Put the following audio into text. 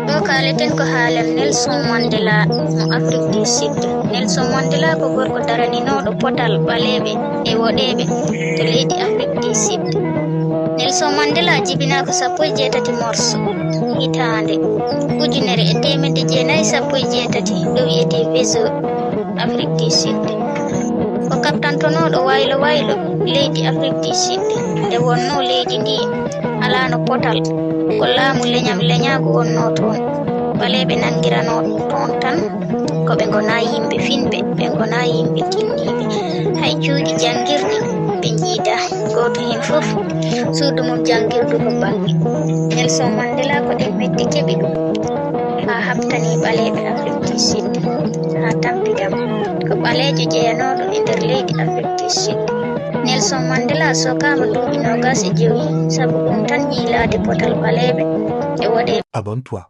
ɗo kaleten ko haala Nelson Mandela mo Afrique du Sud. Nelson Mandela ko gorko daraninoɗo potal ɓaleɓe e woɗeɓe to leydi Afrique du Sud. Nelson Mandela jibinako 18 morso hitande 1918 ɗo wiyete Vezo Afrique du Sud. O kaptantonoɗo waylo waylo leydi Afrique du Sud nde wonno leydi ndi alano potal ko laamu leñago wonno toon. Ɓaleɓe nangirano toon tan ko ɓe gona yimɓe finɓe, ɓe gona yimɓe tinniɓe. Hay cuuɗi jangirɗi ɓe jiida, goto hen fof suudu mum jangirdu ko bangi. Nelson Mandela ko ɗen metti keɓi ɗum ha habtani ɓaleɓe Afrique du Sud ha tampidam ko ɓalejo jeyanoɗo e nder leydi Afrique du Sud. Nelson Mandela sokama duuɓi 25 sabu ɗum tan yiilade potal ɓaleɓe e woɗeɓe. Abonne-toi.